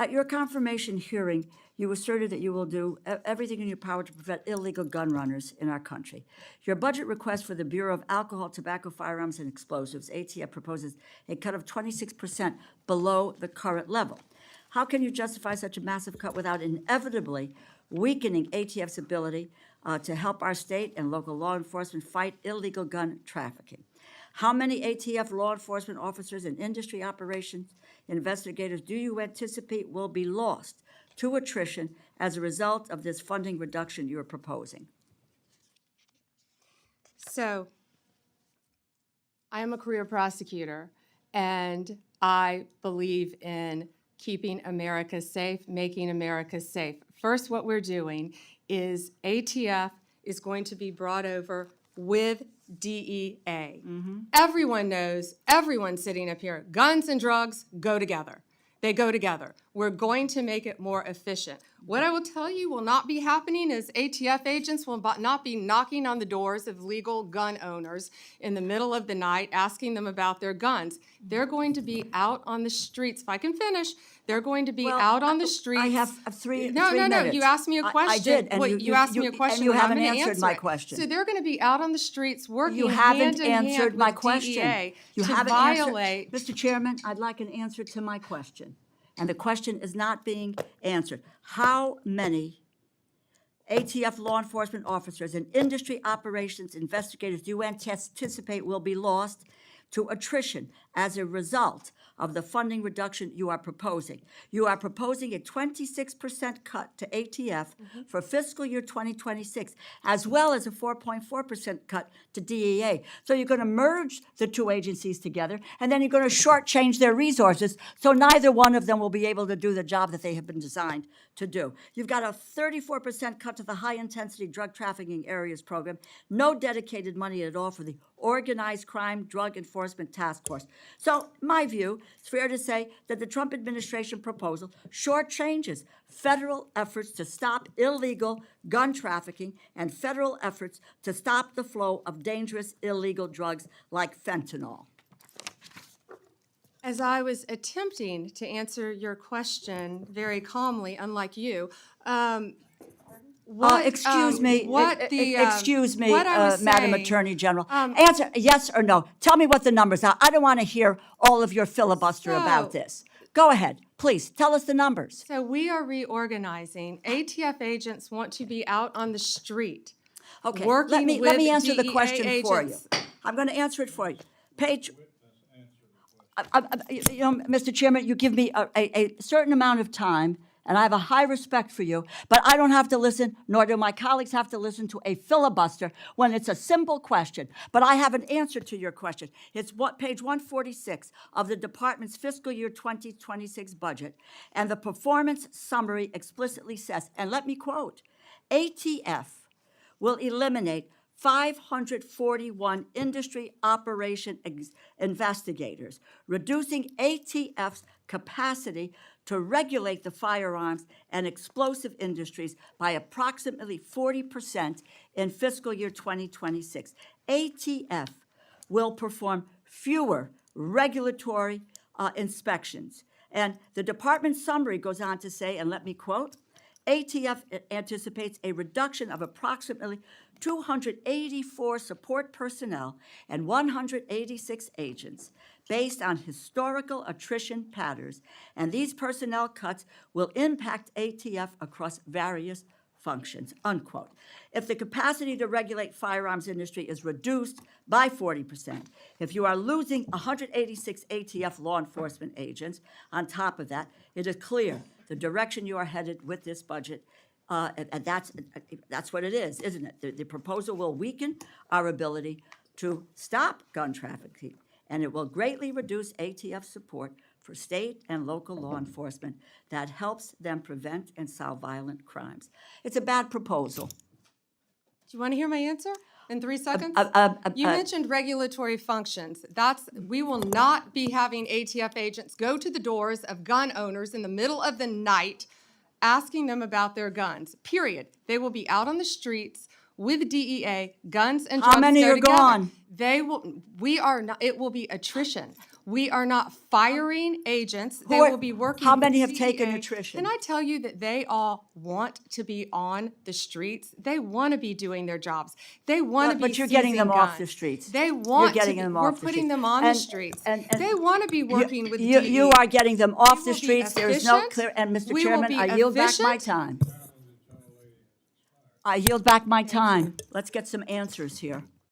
At your confirmation hearing, you asserted that you will do everything in your power to prevent illegal gun runners in our country. Your budget request for the Bureau of Alcohol, Tobacco, Firearms, and Explosives, ATF, proposes a cut of 26% below the current level. How can you justify such a massive cut without inevitably weakening ATF's ability to help our state and local law enforcement fight illegal gun trafficking? How many ATF law enforcement officers and industry operations investigators do you anticipate will be lost to attrition as a result of this funding reduction you're proposing? So, I am a career prosecutor, and I believe in keeping America safe, making America safe. First, what we're doing is ATF is going to be brought over with DEA. Everyone knows, everyone sitting up here, guns and drugs go together. They go together. We're going to make it more efficient. What I will tell you will not be happening is ATF agents will not be knocking on the doors of legal gun owners in the middle of the night asking them about their guns. They're going to be out on the streets. If I can finish, they're going to be out on the streets. I have three No, minutes. You asked me a question. I did, and you asked me a question, and you and I'm haven't gonna answered answer my it. question. So they're going to be out on the streets working You hand haven't in hand answered my with question. DEA You to haven't violate. answered. Mr. Chairman, I'd like an answer to my question. And the question is not being answered. How many ATF law enforcement officers and industry operations investigators do you anticipate will be lost to attrition as a result of the funding reduction you are proposing? You are proposing a 26% cut to ATF for fiscal year 2026, as well as a 4.4% cut to DEA. So you're going to merge the two agencies together, and then you're going to shortchange their resources, so neither one of them will be able to do the job that they have been designed to do. You've got a 34% cut to the high-intensity drug trafficking areas program, no dedicated money at all for the Organized Crime Drug Enforcement Task Force. So, my view, it's fair to say that the Trump administration proposal shortchanges federal efforts to stop illegal gun trafficking and federal efforts to stop the flow of dangerous illegal drugs like fentanyl. As I was attempting to answer your question very calmly, unlike you, Excuse me, what I was Madam saying, Attorney General. Answer yes or no. Tell me what the numbers are. I don't want to hear all of your filibuster about this. Go ahead, please. Tell us the numbers. So we are reorganizing. ATF agents want to be out on the street. Okay, working let me with answer the DEA question for you. agents. I'm going to answer it for you. Page, you know, Mr. Chairman, you give me a certain amount of time, and I have a high respect for you, but I don't have to listen, nor do my colleagues have to listen to a filibuster when it's a simple question. But I have an answer to your question. It's page 146 of the department's fiscal year 2026 budget, and the performance summary explicitly says, and let me quote, ATF will eliminate 541 industry operation investigators, reducing ATF's capacity to regulate the firearms and explosive industries by approximately 40% in fiscal year 2026. ATF will perform fewer regulatory inspections. And the department summary goes on to say, and let me quote, ATF anticipates a reduction of approximately 284 support personnel and 186 agents based on historical attrition patterns, and these personnel cuts will impact ATF across various functions, unquote. If the capacity to regulate firearms industry is reduced by 40%, if you are losing 186 ATF law enforcement agents on top of that, it is clear the direction you are headed with this budget, and that's what it is, isn't it? The proposal will weaken our ability to stop gun trafficking, and it will greatly reduce ATF support for state and local law enforcement that helps them prevent and solve violent crimes. It's a bad proposal. Do you want to hear my answer in 3 seconds? You mentioned regulatory functions. We will not be having ATF agents go to the doors of gun owners in the middle of the night asking them about their guns, period. They will be out on the streets with DEA, guns and drugs. How many go are together. gone? They will. We are not. It will be attrition. We are not firing agents. They Who are- will be working. how with many have taken CEA. attrition? Can I tell you that they all want to be on the streets? They want to be doing their jobs. They want to be But you're getting seizing them off the guns. streets. They You're want getting to. them We're off the putting streets. them on the And- streets. and- They want to be working with You DEA. are getting them off the will be streets. There is no efficient. clear, and Mr. We will Chairman, be I yield back my efficient. time. I yield back my time. Let's get some answers here.